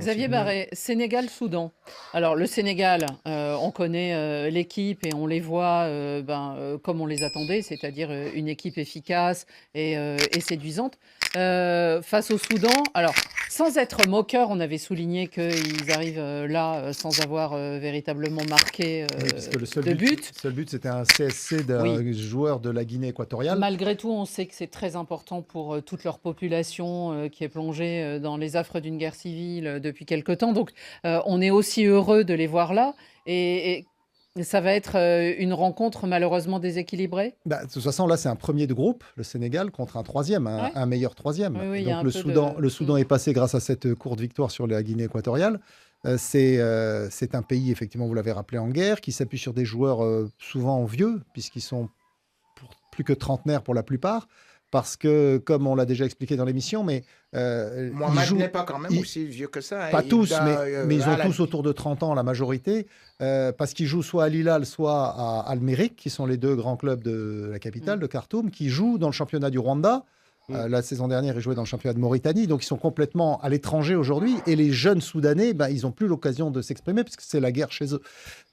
Xavier Barré, Sénégal-Soudan. Alors le Sénégal, on connaît l'équipe et on les voit comme on les attendait, c'est-à-dire une équipe efficace et séduisante. Face au Soudan, alors sans être moqueur, on avait souligné qu'ils arrivent là sans avoir véritablement marqué Oui, puisque le seul de but. seul but, c'était un CSC Oui, d'un joueur de la Guinée équatoriale. malgré tout, on sait que c'est très important pour toute leur population qui est plongée dans les affres d'une guerre civile depuis quelque temps. Donc, on est aussi heureux de les voir là. Et ça va être une rencontre malheureusement déséquilibrée. Bah, de toute façon, là, c'est un premier de groupe, le Sénégal, contre un troisième, Ouais. un meilleur troisième. Oui, oui, Et il y a donc, un peu de. Le Soudan est passé grâce à cette courte victoire sur la Guinée équatoriale. C'est un pays, effectivement, vous l'avez rappelé, en guerre, qui s'appuie sur des joueurs souvent vieux, puisqu'ils sont plus que trentenaires pour la plupart. Parce que, comme on l'a déjà expliqué dans l'émission, mais ils Mohamed jouent. n'est pas quand même aussi vieux que ça, hein. Pas tous, mais ils ont Alan. tous autour de 30 ans, la majorité, parce qu'ils jouent soit à Hilal, soit à Al Merrikh, qui sont les deux grands clubs de la capitale, de Khartoum, qui jouent dans le championnat du Rwanda. La saison dernière, ils jouaient dans le championnat de Mauritanie, donc ils sont complètement à l'étranger aujourd'hui. Et les jeunes Soudanais, ils n'ont plus l'occasion de s'exprimer, puisque c'est la guerre chez eux.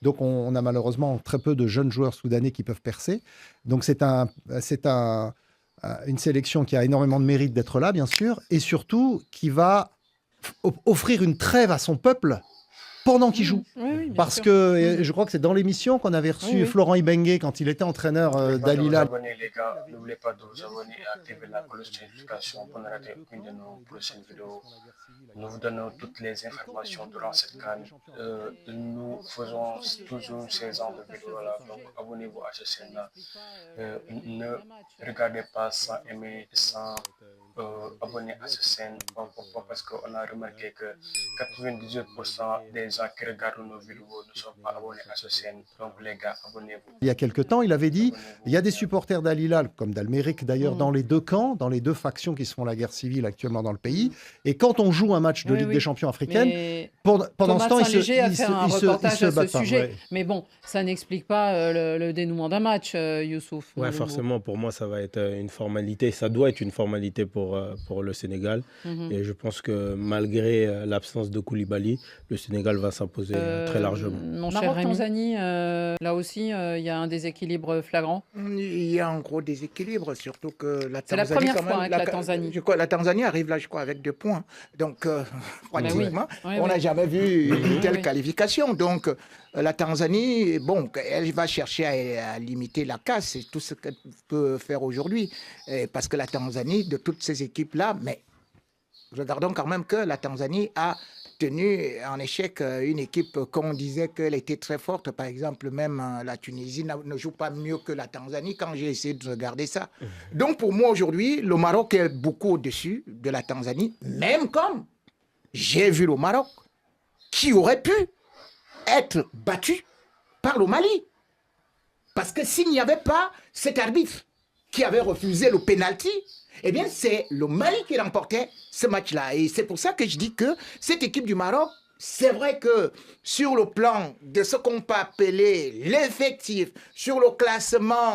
Donc on a malheureusement très peu de jeunes joueurs soudanais qui peuvent percer. Donc une sélection qui a énormément de mérite d'être là, bien sûr, et surtout qui va offrir une trêve à son peuple pendant qu'il joue. Oui, oui, bien Parce sûr. que je crois que c'est dans l'émission qu'on avait reçu Oui, oui. Florent Ibengue quand il était entraîneur d'Al N'oubliez Hilal. pas de vous abonner, les gars. N'oubliez pas de vous abonner et activer la cloche de notification pour ne rater aucune de nos prochaines vidéos. Nous vous donnons toutes les informations durant cette CAN. Nous faisons toujours ces genres de vidéos-là, donc abonnez-vous à cette chaîne-là. Ne regardez pas sans aimer, sans abonner à cette chaîne. Pourquoi? Parce qu'on a remarqué que 98% des gens qui regardent nos vidéos ne sont pas abonnés à cette chaîne. Donc les gars, abonnez-vous. Il y a quelque temps, il avait dit il y a des supporters d'Al Hilal, comme d'Al Merrikh d'ailleurs, dans les deux camps, dans les deux factions qui se font la guerre civile actuellement dans le pays. Et quand on joue un match de Oui, Ligue oui. des Champions africaine, Mais pendant Thomas ce temps, Saint-Léger a fait un reportage à ce battent pas. sujet. Ouais. Mais bon, ça n'explique pas le dénouement d'un match, Youssouf. Ouais, Mouloumou. forcément, pour moi, ça va être une formalité. Ça doit être une formalité pour le Sénégal. Mhm. Et je pense que malgré l'absence de Koulibaly, le Sénégal va s'imposer très largement. Mon cher Maroc-Tanzanie, là aussi, il y a un déséquilibre flagrant. Il y a un gros déséquilibre, surtout que la Tanzanie. C'est la première quand fois même, avec la Tanzanie. la Tanzanie arrive là, je crois, avec 2 points. Donc, pratiquement, Oui, on n'a oui. jamais vu une telle Oui. qualification. Donc, la Tanzanie, bon, elle va chercher à limiter la casse. C'est tout ce qu'elle peut faire aujourd'hui. Parce que la Tanzanie, de toutes ces équipes-là, mais regardons quand même que la Tanzanie a tenu en échec une équipe qu'on disait qu'elle était très forte. Par exemple, même la Tunisie ne joue pas mieux que la Tanzanie quand j'ai essayé de regarder ça. Donc pour moi aujourd'hui, le Maroc est beaucoup au-dessus de la Tanzanie, même comme j'ai vu le Maroc qui aurait pu être battu par le Mali. Parce que s'il n'y avait pas cet arbitre qui avait refusé le penalty, eh bien, c'est le Mali qui remportait ce match-là. Et c'est pour ça que je dis que cette équipe du Maroc, c'est vrai que sur le plan de ce qu'on peut appeler l'effectif, sur le classement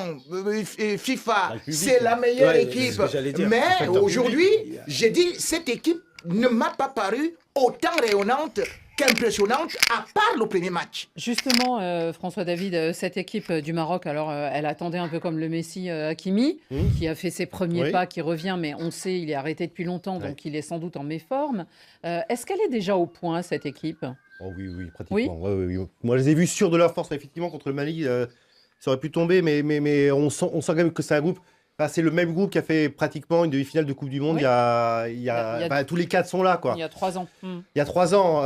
FIFA, c'est la meilleure Ouais, équipe. c'est ce que j'allais dire. Mais Dans le aujourd'hui, public. j'ai dit, cette équipe ne m'a pas paru autant rayonnante qu'impressionnante, à part le premier match. Justement, François David, cette équipe du Maroc, alors elle attendait un peu comme le Messi Hakimi, qui a fait ses premiers Oui. pas, qui revient, mais on sait, il est arrêté depuis longtemps, donc il est sans doute en méforme. Est-ce qu'elle est déjà au point, cette équipe? Oh oui, oui, pratiquement. Ouais, oui. Moi, je les ai vus sûrs de leur force, effectivement, contre le Mali. Ça aurait pu tomber, mais on sent quand même que c'est un groupe. Enfin, c'est le même groupe qui a fait pratiquement une demi-finale de Coupe du Monde. Oui. Tous les 4 sont là, quoi. Il y a 3 ans. Il y a 3 ans,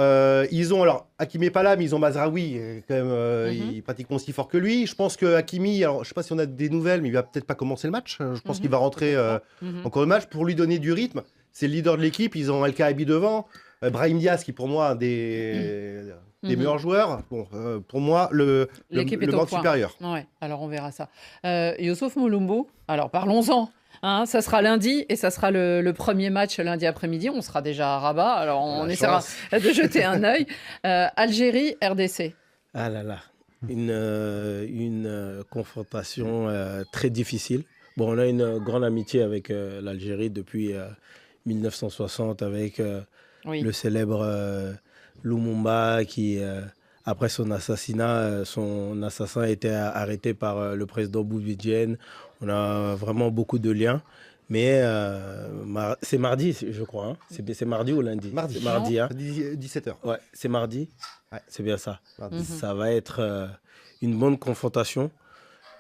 ils ont, alors, Hakimi n'est pas là, mais ils ont Mazraoui, quand même, il est pratiquement aussi fort que lui. Je pense que Hakimi, alors, je ne sais pas si on a des nouvelles, mais il va peut-être pas commencer le match. Je pense qu'il va rentrer encore le match pour lui donner du rythme. C'est le leader de l'équipe, ils ont El Kaabi devant. Brahim Diaz, qui pour moi, des meilleurs joueurs. Bon, pour moi, le banc supérieur. Ouais, alors on verra ça. Youssouf Mouloumbo, alors parlons-en. Hein, ça sera lundi et ça sera le premier match lundi après-midi. On sera déjà à Rabat, alors on essaiera de jeter un œil. Algérie, RDC. Ah là là, une confrontation très difficile. Bon, on a une grande amitié avec l'Algérie depuis 1960 avec Oui. le célèbre Lumumba qui, après son assassinat, son assassin a été arrêté par le président Boumedienne. On a vraiment beaucoup de liens. Mais c'est mardi, je crois. Hein. C'est mardi ou lundi? Mardi. C'est mardi, hein. 17h. Ouais, c'est mardi. Ouais. C'est bien ça. Mardi. Mhm. Ça va être une bonne confrontation.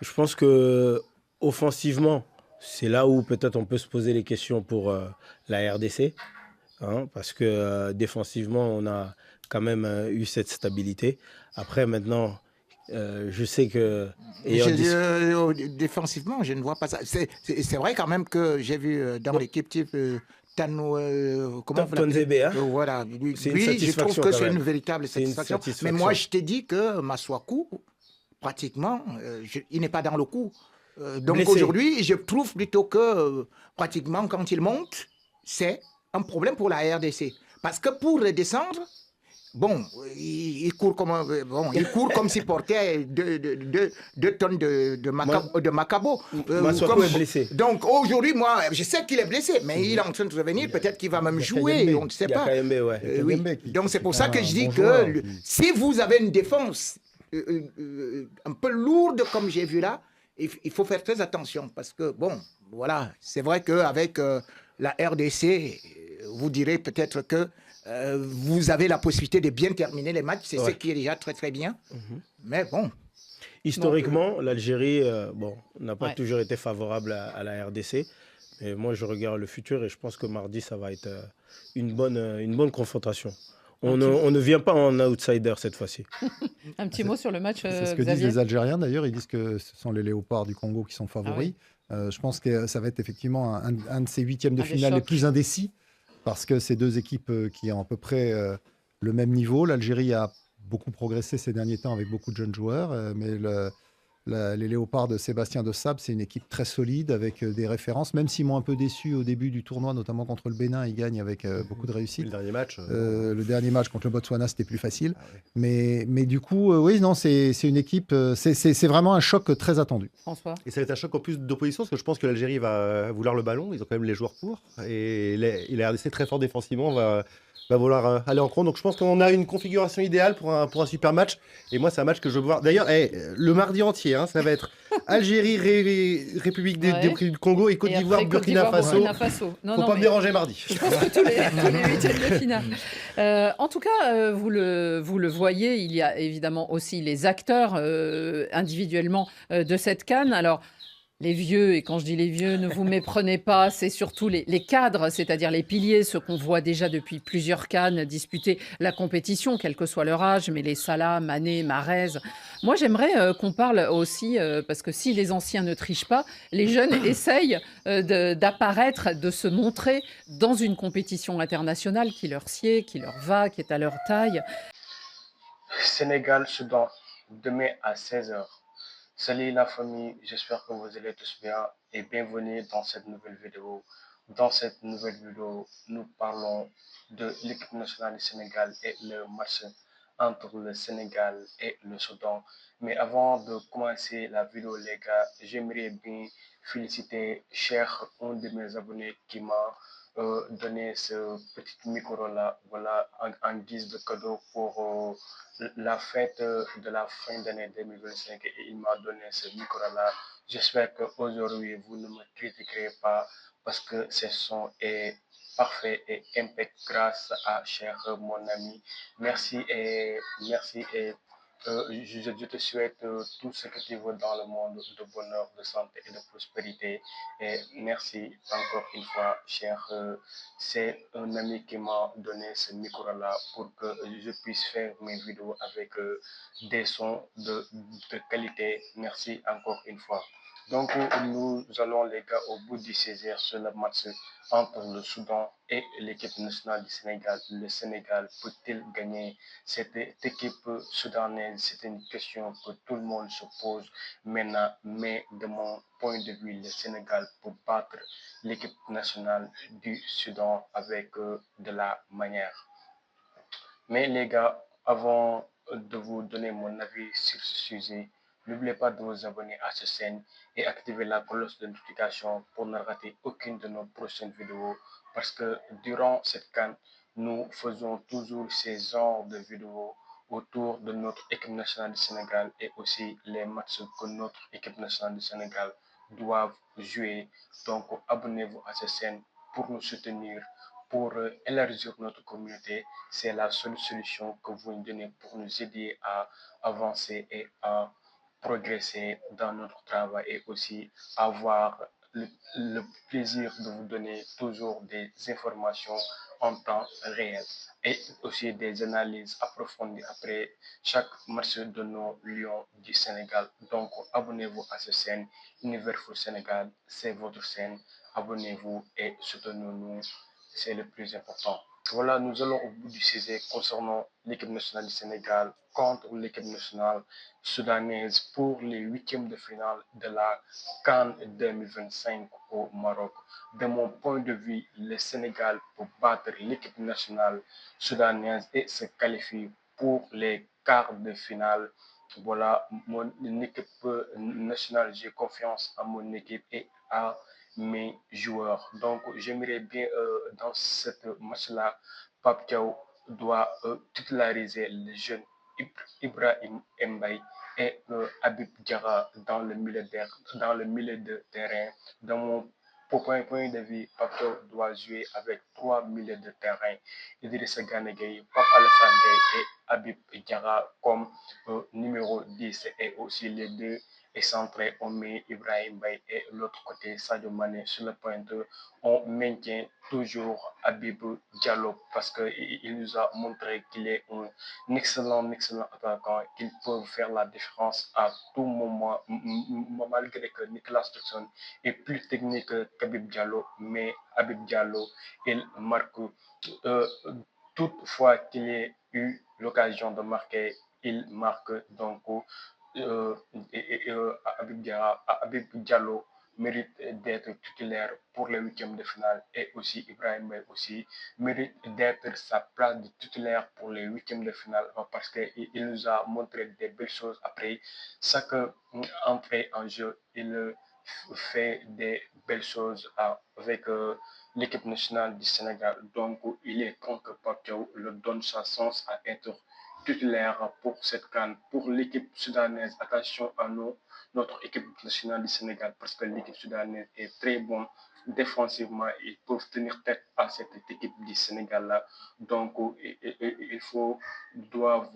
Je pense que offensivement, c'est là où peut-être on peut se poser les questions pour la RDC. Hein, parce que défensivement, on a quand même eu cette stabilité. Après, maintenant, je sais que... Défensivement, je ne vois pas ça. C'est vrai quand même que j'ai vu dans l'équipe type Tano, comment vous l'appelez? Tonzebe, hein? Voilà. C'est une Lui, je satisfaction trouve que quand c'est même. une véritable C'est une satisfaction. Mais satisfaction. moi, je t'ai dit que Maswaku, pratiquement, il n'est pas dans le coup. Donc Blessé. aujourd'hui, je trouve plutôt que pratiquement quand il monte, c'est un problème pour la RDC. Parce que pour redescendre, bon, il court comme s'il portait 2 tonnes de macabo. Maswaku est blessé. Donc aujourd'hui, moi, je sais qu'il est blessé, mais il est en train de revenir. Peut-être qu'il va même jouer, Kayembe. on ne sait Il y a pas. KMB, ouais. Oui. Kayembe qui- Donc c'est pour qui ça est que un je dis bon que joueur, si vous avez une défense un peu lourde comme j'ai vu là, il faut faire très attention parce que bon, voilà, c'est vrai qu'avec la RDC, vous direz peut-être que vous avez la possibilité de bien terminer les matchs, c'est ce qui est déjà très très bien. Mais bon, Historiquement, l'Algérie n'a pas Ouais. toujours été favorable à la RDC. Et moi, je regarde le futur et je pense que mardi, ça va être une bonne confrontation. On ne vient pas en outsider cette fois-ci. Un petit mot sur le match, C'est ce que disent Xavier. les Algériens d'ailleurs. Ils disent que ce sont les léopards du Congo qui sont favoris. Je pense que ça va être effectivement un de ces huitièmes de Un des finale les chocs. plus indécis parce que c'est deux équipes qui ont à peu près le même niveau. L'Algérie a beaucoup progressé ces derniers temps avec beaucoup de jeunes joueurs, mais les léopards de Sébastien de Sable, c'est une équipe très solide avec des références, même s'ils m'ont un peu déçu au début du tournoi, notamment contre le Bénin. Ils gagnent avec beaucoup de Puis réussite. le dernier match. Le dernier match contre le Botswana, c'était plus facile. Ah ouais. Mais du coup, oui, non, c'est une équipe, c'est vraiment un choc très attendu. François. Et ça va être un choc en plus d'opposition, parce que je pense que l'Algérie va vouloir le ballon. Ils ont quand même les joueurs pour. Et la RDC, très fort défensivement, va vouloir aller en compte. Donc je pense qu'on a une configuration idéale pour un super match. Et moi, c'est un match que je veux voir. D'ailleurs, le mardi entier, hein, ça va être Algérie, République du Congo et Côte Et après, d'Ivoire, Côte Burkina d'Ivoire, Faso. Burkina Faso. Non, Faut non, pas me mais déranger mardi. je pense que tous les huitièmes de finale. En tout cas, vous le voyez, il y a évidemment aussi les acteurs individuellement de cette CAN. Alors, les vieux, et quand je dis les vieux, ne vous méprenez pas, c'est surtout les cadres, c'est-à-dire les piliers, ceux qu'on voit déjà depuis plusieurs CAN disputer la compétition, quel que soit leur âge, mais les Salah, Mané, Mahrez. Moi, j'aimerais qu'on parle aussi, parce que si les anciens ne trichent pas, les jeunes essayent d'apparaître, de se montrer dans une compétition internationale qui leur sied, qui leur va, qui est à leur taille. Sénégal-Soudan, demain à 16h. Salut la famille, j'espère que vous allez tous bien et bienvenue dans cette nouvelle vidéo. Dans cette nouvelle vidéo, nous parlons de l'équipe nationale du Sénégal et le match entre le Sénégal et le Soudan. Mais avant de commencer la vidéo, les gars, j'aimerais bien féliciter Cheikh, un de mes abonnés qui m'a donné ce petit micro-là, voilà, en guise de cadeau pour la fête de la fin d'année 2025 et il m'a donné ce micro-là. J'espère qu'aujourd'hui, vous ne me critiquerez pas parce que ce son est parfait et impeccable grâce à cher mon ami. Merci et je te souhaite tout ce que tu veux dans le monde de bonheur, de santé et de prospérité. Et merci encore une fois, cher. C'est un ami qui m'a donné ce micro-là pour que je puisse faire mes vidéos avec des sons de qualité. Merci encore une fois. Donc, nous allons, les gars, au bout du 16h sur le match entre le Soudan et l'équipe nationale du Sénégal. Le Sénégal peut-il gagner cette équipe soudanaise? C'est une question que tout le monde se pose maintenant. Mais de mon point de vue, le Sénégal peut battre l'équipe nationale du Soudan avec de la manière. Mais les gars, avant de vous donner mon avis sur ce sujet, n'oubliez pas de vous abonner à cette chaîne et activer la cloche de notification pour ne rater aucune de nos prochaines vidéos. Parce que durant cette CAN, nous faisons toujours ces genres de vidéos autour de notre équipe nationale du Sénégal et aussi les matchs que notre équipe nationale du Sénégal doivent jouer. Donc, abonnez-vous à cette chaîne pour nous soutenir, pour élargir notre communauté. C'est la seule solution que vous nous donnez pour nous aider à avancer et à progresser dans notre travail et aussi avoir le plaisir de vous donner toujours des informations en temps réel et aussi des analyses approfondies après chaque match de nos Lions du Sénégal. Donc, abonnez-vous à cette chaîne Univers Foot Sénégal, c'est votre chaîne. Abonnez-vous et soutenez-nous, c'est le plus important. Voilà, nous allons au bout du sujet concernant l'équipe nationale du Sénégal contre l'équipe nationale soudanaise pour les huitièmes de finale de la CAN 2025 au Maroc. De mon point de vue, le Sénégal peut battre l'équipe nationale soudanaise et se qualifier pour les quarts de finale. Voilà, mon équipe nationale, j'ai confiance à mon équipe et à mes joueurs. Donc, j'aimerais bien dans cette match-là, Pape Thiaw doit titulariser les jeunes Ibrahim Mbaye et Habib Diarra dans le milieu de terrain. Dans mon point de vue, Pape Thiaw doit jouer avec trois milieux de terrain. Idrissa Gana Gueye, Pape Alassane Gueye et Habib Diarra comme numéro 10 et aussi les deux excentrés, on met Ibrahim Baye et l'autre côté Sadio Mané sur le point 2. On maintient toujours Habib Diallo parce qu'il nous a montré qu'il est un excellent attaquant, qu'il peut faire la différence à tout moment, malgré que Nicolas Jackson est plus technique qu'Habib Diallo, mais Habib Diallo, il marque euh, toutefois qu'il ait eu l'occasion de marquer, il marque donc Habib Diallo mérite d'être titulaire pour le huitième de finale et aussi Ibrahim Bay aussi mérite d'être sa place de titulaire pour le huitième de finale parce qu'il nous a montré des belles choses après chaque entrée en jeu. Il fait des belles choses avec l'équipe nationale du Sénégal. Donc, il est temps que Papiao le donne sa chance à être titulaire pour cette canne. Pour l'équipe soudanaise, attention à nous, notre équipe nationale du Sénégal, parce que l'équipe soudanaise est très bonne défensivement. Ils peuvent tenir tête à cette équipe du Sénégal-là. Donc, il faut, ils doivent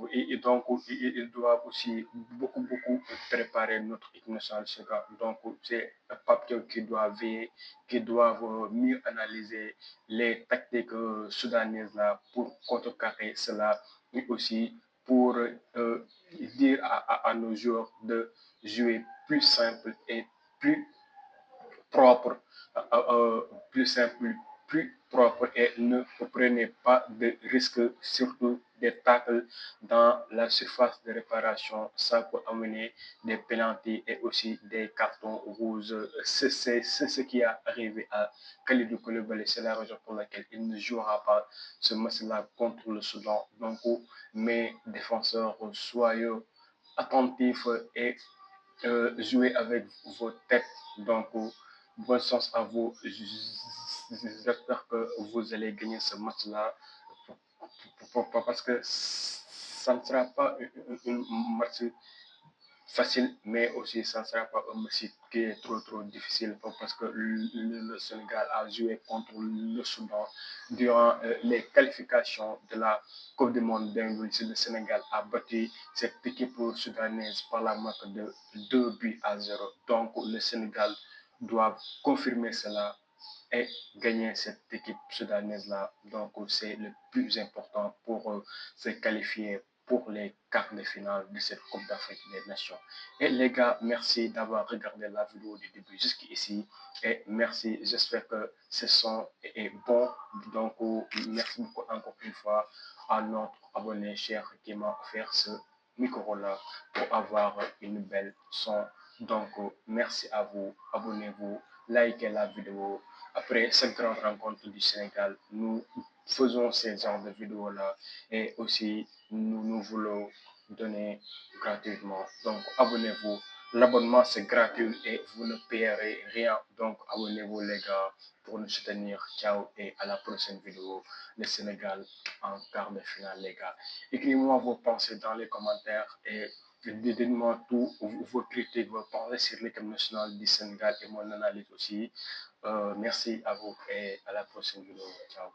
aussi beaucoup préparer notre équipe nationale du Sénégal. Donc, c'est Papier qui doit veiller, qui doivent mieux analyser les tactiques soudanaises là pour contrecarrer cela et aussi pour dire à nos joueurs de jouer plus simple et plus propre, plus simple, plus propre et ne prenez pas de risques, surtout des tacles dans la surface de réparation. Ça peut amener des pénaltys et aussi des cartons rouges. C'est ce qui est arrivé à Khalidou Koulibaly. C'est la raison pour laquelle il ne jouera pas ce match-là contre le Soudan. Donc, mes défenseurs, soyez attentifs et jouez avec vos têtes. Donc, bonne chance à vous. J'espère que vous allez gagner ce match-là parce que ça ne sera pas un match facile, mais aussi ça ne sera pas un match qui est trop difficile parce que le Sénégal a joué contre le Soudan durant les qualifications de la Coupe du Monde 2026. Le Sénégal a battu cette équipe soudanaise par la marque de 2-0. Donc le Sénégal doit confirmer cela et gagner cette équipe soudanaise-là. Donc, c'est le plus important pour se qualifier pour les quarts de finale de cette Coupe d'Afrique des Nations. Et les gars, merci d'avoir regardé la vidéo du début jusqu'ici. Et merci, j'espère que ce son est bon. Donc, merci beaucoup encore une fois à notre abonné cher qui m'a offert ce micro-là pour avoir une belle son. Donc, merci à vous. Abonnez-vous, likez la vidéo. Après cette grande rencontre du Sénégal, nous faisons ces genres de vidéos-là et aussi nous voulons donner gratuitement. Donc, abonnez-vous, L'abonnement, c'est gratuit et vous ne payerez rien. Donc, abonnez-vous, les gars, pour nous soutenir. Ciao et à la prochaine vidéo. Le Sénégal en quart de finale, les gars. Écrivez-moi vos pensées dans les commentaires et dites-moi tout, vos critiques, vos pensées sur l'équipe nationale du Sénégal et mon analyse aussi. Merci à vous et à la prochaine vidéo. Ciao.